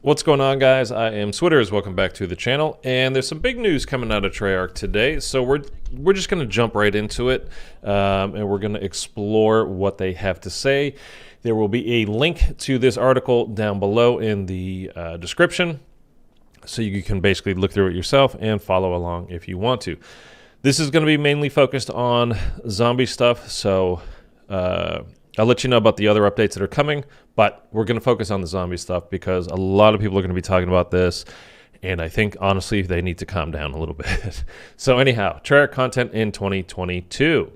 What's going on, guys? I am Switters. Welcome back to the channel, and there's some big news coming out of Treyarch today, so we're just going to jump right into it, and we're going to explore what they have to say. There will be a link to this article down below in the description, so you can basically look through it yourself and follow along if you want to. This is going to be mainly focused on zombie stuff, so I'll let you know about the other updates that are coming, but we're going to focus on the zombie stuff because a lot of people are going to be talking about this, and I think, honestly, they need to calm down a little bit. So anyhow, Treyarch content in 2022.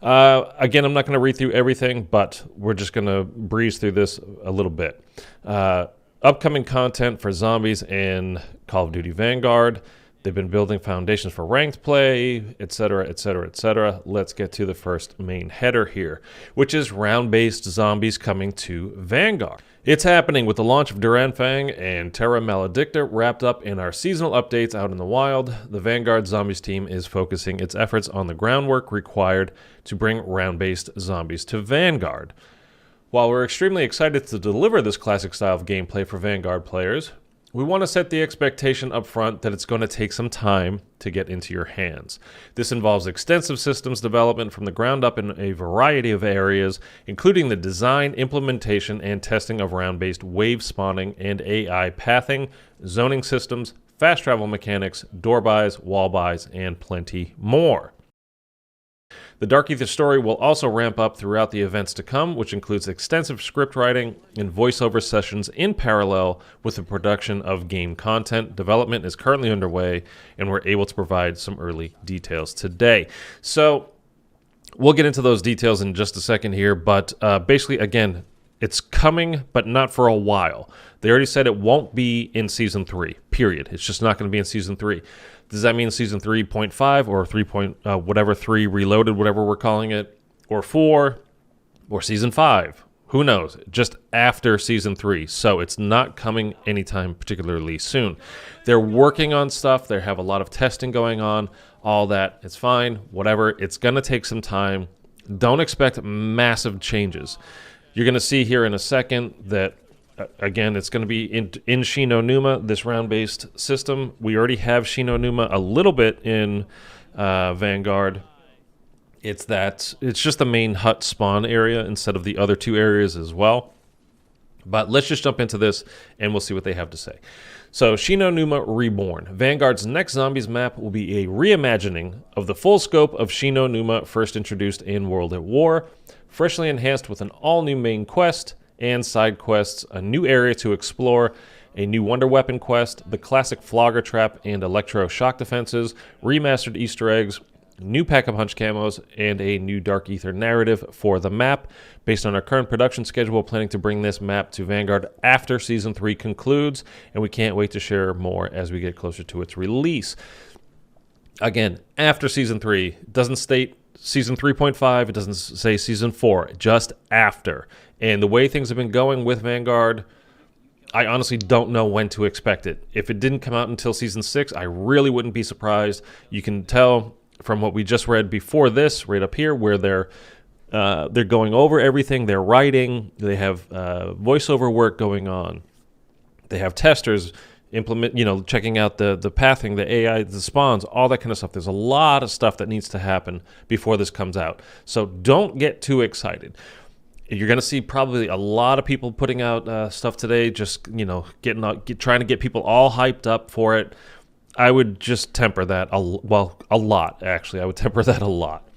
Again, I'm not going to read through everything, but we're just going to breeze through this a little bit. Upcoming content for zombies in Call of Duty Vanguard. They've been building foundations for ranked play, etc., etc., etc. Let's get to the first main header here, which is round-based zombies coming to Vanguard. It's happening with the launch of Duran Fang and Terra Maledicta wrapped up in our seasonal updates out in the wild. The Vanguard Zombies team is focusing its efforts on the groundwork required to bring round-based zombies to Vanguard. While we're extremely excited to deliver this classic style of gameplay for Vanguard players, we want to set the expectation up front that it's going to take some time to get into your hands. This involves extensive systems development from the ground up in a variety of areas, including the design, implementation, and testing of round-based wave spawning and AI pathing, zoning systems, fast travel mechanics, door buys, wall buys, and plenty more. The Dark Ether story will also ramp up throughout the events to come, which includes extensive script writing and voiceover sessions in parallel with the production of game content. Development is currently underway, and we're able to provide some early details today. So we'll get into those details in just a second here, but basically, again, it's coming, but not for a while. They already said it won't be in Season 3, period. It's just not going to be in Season 3. Does that mean Season 3.5 or 3 Reloaded, whatever we're calling it, or 4, or Season 5? Who knows? Just after Season 3. So it's not coming anytime particularly soon. They're working on stuff. They have a lot of testing going on. All that. It's fine. Whatever. It's going to take some time. Don't expect massive changes. You're going to see here in a second that again, it's going to be in Shi No Numa, this round-based system. We already have Shi No Numa a little bit in Vanguard. It's just the main hut spawn area instead of the other two areas as well. But let's just jump into this, and we'll see what they have to say. So, Shi No Numa Reborn. Vanguard's next Zombies map will be a reimagining of the full scope of Shi No Numa first introduced in World at War, freshly enhanced with an all-new main quest and side quests, a new area to explore, a new wonder weapon quest, the classic flogger trap and electro shock defenses, remastered Easter eggs, new pack-a-punch camos, and a new Dark Ether narrative for the map. Based on our current production schedule, we're planning to bring this map to Vanguard after Season 3 concludes, and we can't wait to share more as we get closer to its release. Again, after Season 3, it doesn't state Season 3.5, it doesn't say Season 4, just after. And the way things have been going with Vanguard, I honestly don't know when to expect it. If it didn't come out until Season 6, I really wouldn't be surprised. You can tell from what we just read before this, right up here, where they're going over everything, they're writing, they have voiceover work going on, they have testers checking out the pathing, the AI, the spawns, all that kind of stuff. There's a lot of stuff that needs to happen before this comes out. So don't get too excited. You're going to see probably a lot of people putting out stuff today, just, trying to get people all hyped up for it. I would just temper that, a lot, actually. I would temper that a lot.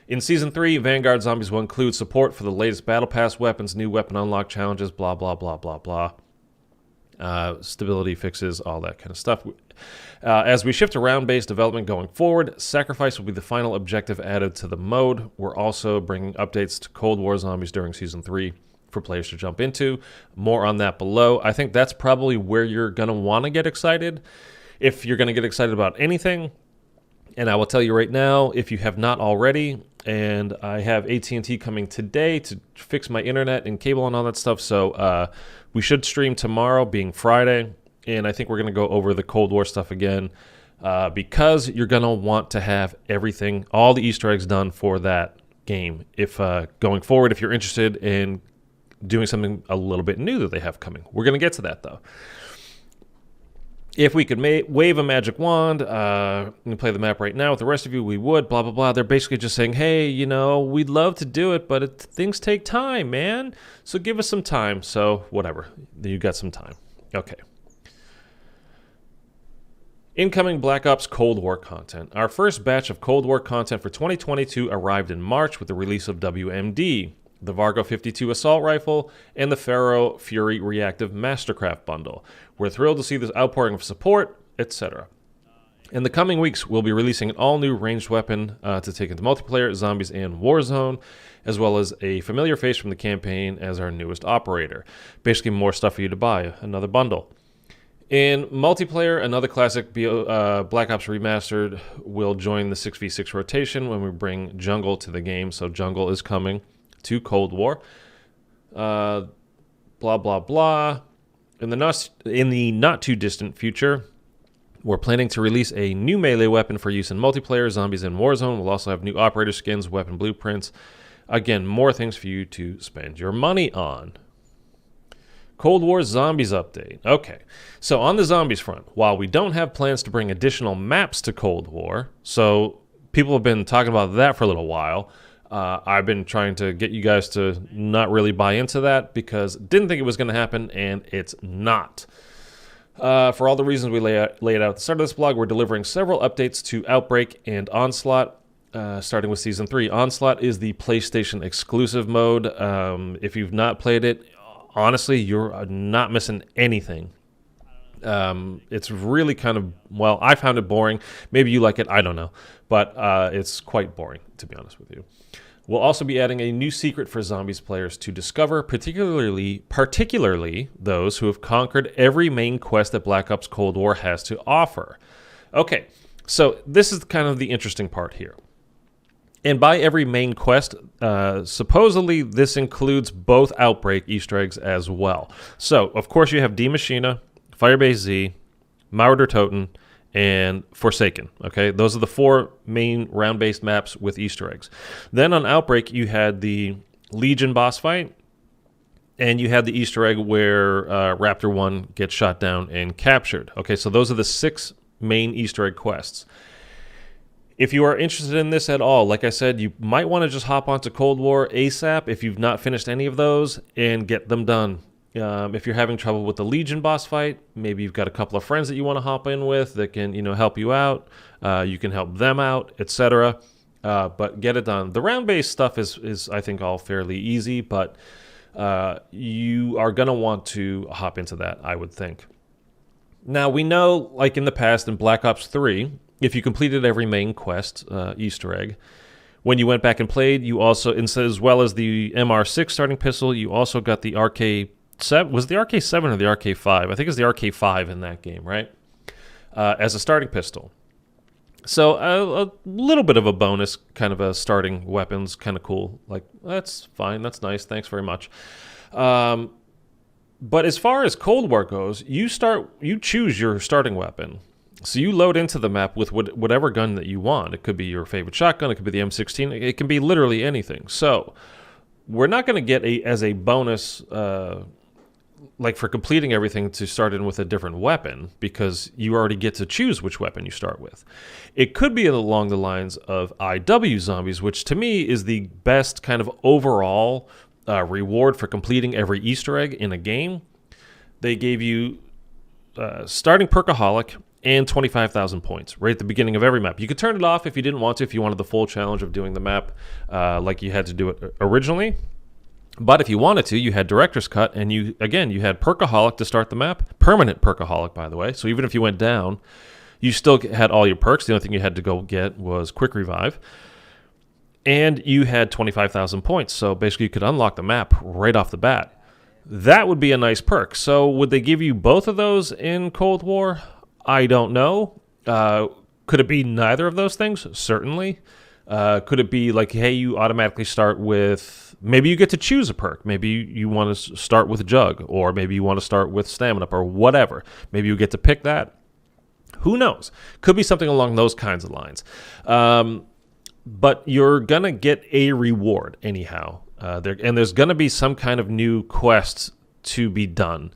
In Season 3, Vanguard Zombies will include support for the latest Battle Pass weapons, new weapon unlock challenges, blah, blah, blah, blah, blah. Stability fixes, all that kind of stuff. As we shift to round-based development going forward, Sacrifice will be the final objective added to the mode. We're also bringing updates to Cold War Zombies during Season 3 for players to jump into. More on that below. I think that's probably where you're going to want to get excited. If you're going to get excited about anything, and I will tell you right now, if you have not already, and I have AT&T coming today to fix my internet and cable and all that stuff, so we should stream tomorrow, being Friday, and I think we're going to go over the Cold War stuff again, because you're going to want to have everything, all the Easter eggs done for that game. If going forward, if you're interested in doing something a little bit new that they have coming. We're going to get to that, though. If we could wave a magic wand and play the map right now with the rest of you, we would, blah, blah, blah. They're basically just saying, hey, we'd love to do it, but things take time, man. So give us some time. So whatever. You got some time. Okay. Incoming Black Ops Cold War content. Our first batch of Cold War content for 2022 arrived in March with the release of WMD, the Vargo 52 assault rifle, and the Pharaoh Fury Reactive Mastercraft bundle. We're thrilled to see this outpouring of support, etc. In the coming weeks, we'll be releasing an all-new ranged weapon to take into multiplayer, zombies, and Warzone, as well as a familiar face from the campaign as our newest operator. Basically, more stuff for you to buy, another bundle. In multiplayer, another classic Black Ops Remastered will join the 6v6 rotation when we bring Jungle to the game, so Jungle is coming to Cold War. Blah, blah, blah. In the not-too-distant future, we're planning to release a new melee weapon for use in multiplayer, zombies, and Warzone. We'll also have new operator skins, weapon blueprints. Again, more things for you to spend your money on. Cold War Zombies update. Okay, so on the zombies front, while we don't have plans to bring additional maps to Cold War, so people have been talking about that for a little while, I've been trying to get you guys to not really buy into that because didn't think it was going to happen, and it's not. For all the reasons we laid out at the start of this blog, we're delivering several updates to Outbreak and Onslaught, starting with Season 3. Onslaught is the PlayStation exclusive mode. If you've not played it, honestly, you're not missing anything. It's really kind of, well, I found it boring. Maybe you like it, I don't know. But it's quite boring, to be honest with you. We'll also be adding a new secret for Zombies players to discover, particularly those who have conquered every main quest that Black Ops Cold War has to offer. Okay, so this is kind of the interesting part here. And by every main quest, supposedly this includes both Outbreak Easter eggs as well. So, of course, you have D Machina, Firebase Z, Mauer Toten, and Forsaken. Okay, those are the 4 main round-based maps with Easter eggs. Then on Outbreak, you had the Legion boss fight, and you had the Easter egg where Raptor 1 gets shot down and captured. Okay, so those are the 6 main Easter egg quests. If you are interested in this at all, like I said, you might want to just hop onto Cold War ASAP if you've not finished any of those and get them done. If you're having trouble with the Legion boss fight, maybe you've got a couple of friends that you want to hop in with that can, help you out. You can help them out, etc. But get it done. The round-based stuff is I think, all fairly easy, but you are going to want to hop into that, I would think. Now, we know, like in the past in Black Ops 3, if you completed every main quest Easter egg, when you went back and played, you also, as well as the MR6 starting pistol, you also got the RK7. Was the RK7 or the RK5? I think it's the RK5 in that game, right? As a starting pistol. So a little bit of a bonus, kind of a starting weapons, kind of cool. Like, that's fine, that's nice, thanks very much. But as far as Cold War goes, you choose your starting weapon. So you load into the map with whatever gun that you want. It could be your favorite shotgun. It could be the M16. It can be literally anything. So we're not going to get as a bonus, like for completing everything, to start in with a different weapon because you already get to choose which weapon you start with. It could be along the lines of IW Zombies, which to me is the best kind of overall reward for completing every Easter egg in a game. They gave you starting Perkaholic and 25,000 points right at the beginning of every map. You could turn it off if you didn't want to, if you wanted the full challenge of doing the map like you had to do it originally. But if you wanted to, you had Director's Cut, and you had Perkaholic to start the map. Permanent Perkaholic, by the way. So even if you went down, you still had all your perks. The only thing you had to go get was Quick Revive. And you had 25,000 points. So basically you could unlock the map right off the bat. That would be a nice perk. So would they give you both of those in Cold War? I don't know. Could it be neither of those things? Certainly. Could it be like, hey, you automatically start with, maybe you get to choose a perk. Maybe you want to start with Jug, or maybe you want to start with Stamina Up, or whatever. Maybe you get to pick that. Who knows? Could be something along those kinds of lines. But you're going to get a reward anyhow. There's going to be some kind of new quest to be done.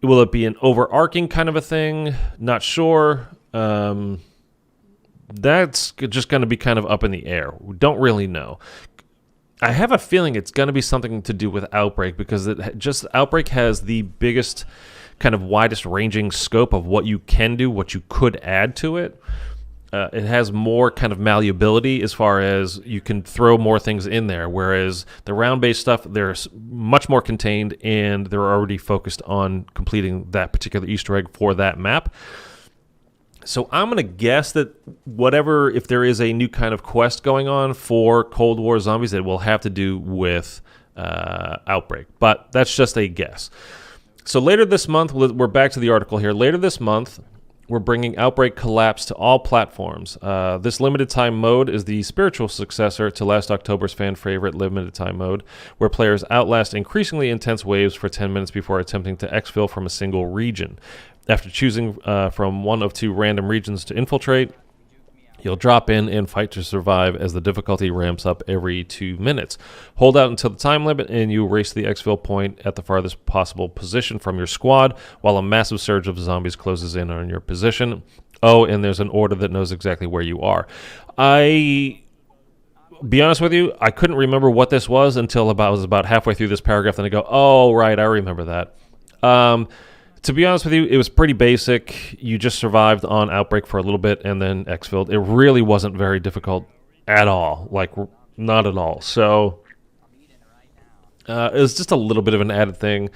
Will it be an overarching kind of a thing? Not sure. That's just going to be kind of up in the air. We don't really know. I have a feeling it's going to be something to do with Outbreak, because Outbreak has the biggest, kind of widest ranging scope of what you can do, what you could add to it. It has more kind of malleability as far as you can throw more things in there, whereas the round-based stuff, they're much more contained, and they're already focused on completing that particular Easter egg for that map. So I'm going to guess that if there is a new kind of quest going on for Cold War Zombies, it will have to do with Outbreak. But that's just a guess. So later this month, we're back to the article here. Later this month, we're bringing Outbreak Collapse to all platforms. This limited time mode is the spiritual successor to last October's fan favorite limited time mode, where players outlast increasingly intense waves for 10 minutes before attempting to exfil from a single region. After choosing from one of two random regions to infiltrate, you'll drop in and fight to survive as the difficulty ramps up every 2 minutes. Hold out until the time limit, and you race the exfil point at the farthest possible position from your squad, while a massive surge of zombies closes in on your position. Oh, and there's an order that knows exactly where you are. Be honest with you, I couldn't remember what this was until I was about halfway through this paragraph, and I go, oh, right, I remember that. To be honest with you, it was pretty basic. You just survived on Outbreak for a little bit and then exfilled. It really wasn't very difficult at all. Like, not at all. So, it was just a little bit of an added thing.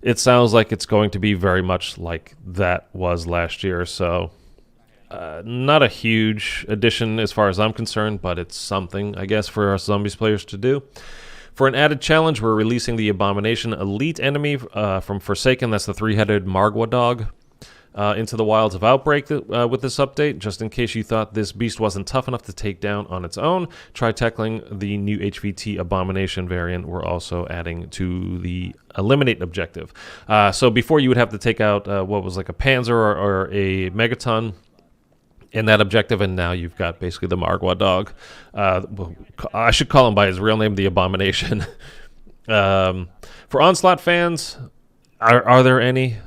It sounds like it's going to be very much like that was last year. So, not a huge addition as far as I'm concerned, but it's something, I guess, for us Zombies players to do. For an added challenge, we're releasing the Abomination Elite enemy from Forsaken. That's the three-headed Margwa dog into the wilds of Outbreak with this update. Just in case you thought this beast wasn't tough enough to take down on its own, try tackling the new HVT Abomination variant we're also adding to the Eliminate objective. So before you would have to take out what was like a Panzer or a Megaton in that objective, and now you've got basically the Margwa dog. I should call him by his real name, the Abomination. For Onslaught fans, are there any?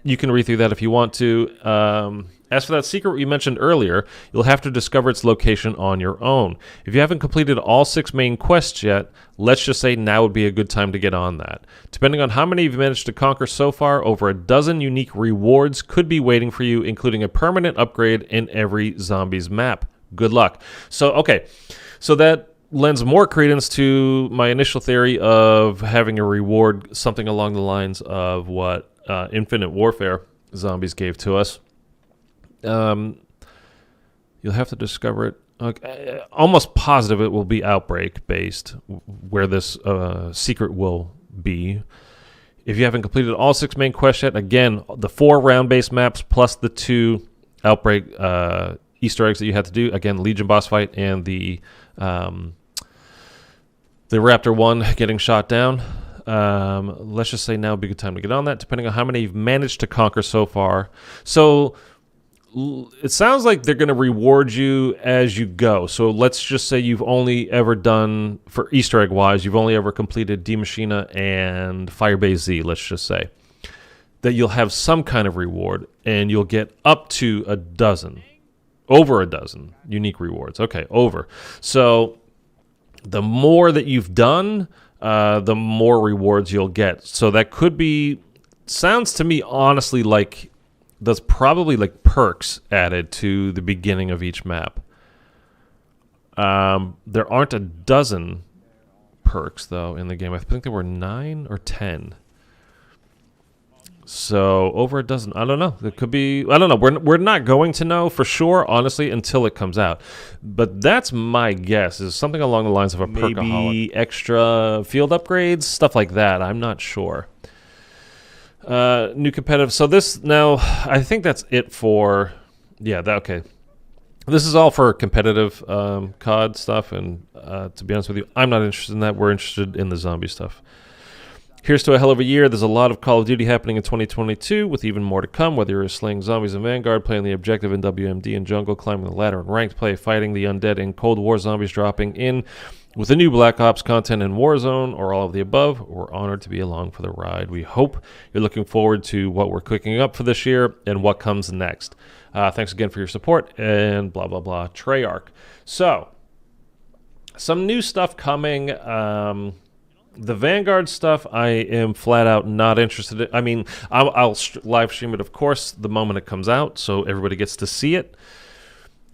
You can read through that if you want to. As for that secret we mentioned earlier, you'll have to discover its location on your own. If you haven't completed all 6 main quests yet, let's just say now would be a good time to get on that. Depending on how many you've managed to conquer so far, over a dozen unique rewards could be waiting for you, including a permanent upgrade in every Zombies map. Good luck. So that lends more credence to my initial theory of having a reward something along the lines of what Infinite Warfare Zombies gave to us. You'll have to discover it. Okay, almost positive it will be Outbreak based, where this secret will be. If you haven't completed all 6 main quests yet, again, the 4 round-based maps plus the 2 Outbreak Easter eggs that you had to do. Again, Legion boss fight and the Raptor 1 getting shot down. Let's just say now would be a good time to get on that, depending on how many you've managed to conquer so far. So it sounds like they're going to reward you as you go. So let's just say you've only ever done, for Easter egg wise, you've only ever completed D Machina and Firebase Z, let's just say. That you'll have some kind of reward, and you'll get up to over a dozen unique rewards. Okay, over. So the more that you've done, the more rewards you'll get. So that could be, sounds to me honestly like there's probably like perks added to the beginning of each map. There aren't a dozen perks though in the game. I think there were 9 or 10. So over a dozen. I don't know. It could be. I don't know. We're not going to know for sure, honestly, until it comes out. But that's my guess. Is something along the lines of a maybe extra field upgrades, stuff like that. I'm not sure. New competitive. So this now, I think that's it for. Yeah. Okay. This is all for competitive COD stuff, and to be honest with you, I'm not interested in that. We're interested in the zombie stuff. Here's to a hell of a year. There's a lot of Call of Duty happening in 2022, with even more to come, whether you're slaying zombies in Vanguard, playing the objective in WMD and jungle, climbing the ladder in ranked play, fighting the undead in Cold War zombies, dropping in With the new Black Ops content in Warzone or all of the above, we're honored to be along for the ride. We hope you're looking forward to what we're cooking up for this year and what comes next. Thanks again for your support and blah, blah, blah. Treyarch. So, some new stuff coming. The Vanguard stuff, I am flat out not interested in. I mean, I'll live stream it, of course, the moment it comes out, so everybody gets to see it.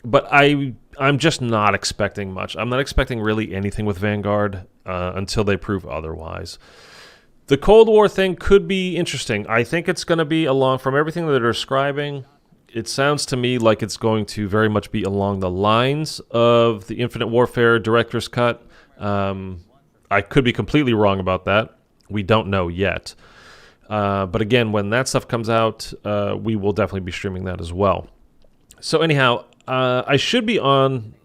But I'm just not expecting much. I'm not expecting really anything with Vanguard until they prove otherwise. The Cold War thing could be interesting. I think it's going to be along, from everything that they're describing, it sounds to me like it's going to very much be along the lines of the Infinite Warfare Director's Cut. I could be completely wrong about that. We don't know yet. But again, when that stuff comes out, we will definitely be streaming that as well. So anyhow, I should be on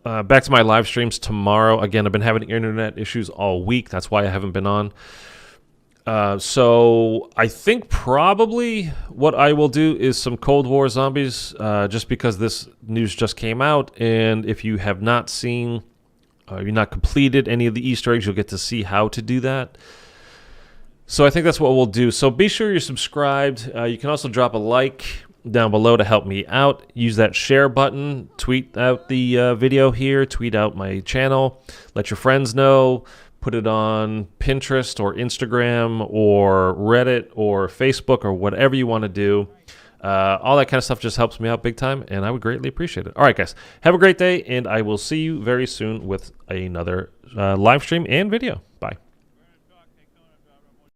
back to my live streams tomorrow. Again, I've been having internet issues all week. That's why I haven't been on. So I think probably what I will do is some Cold War zombies, just because this news just came out. And if you have not seen, you're not completed any of the Easter eggs, you'll get to see how to do that. So I think that's what we'll do. So be sure you're subscribed. You can also drop a like down below to help me out. Use that share button, tweet out the video here, tweet out my channel, let your friends know, put it on Pinterest or Instagram or Reddit or Facebook or whatever you want to do. All that kind of stuff just helps me out big time, and I would greatly appreciate it. All right, guys, have a great day, and I will see you very soon with another live stream and video. Bye.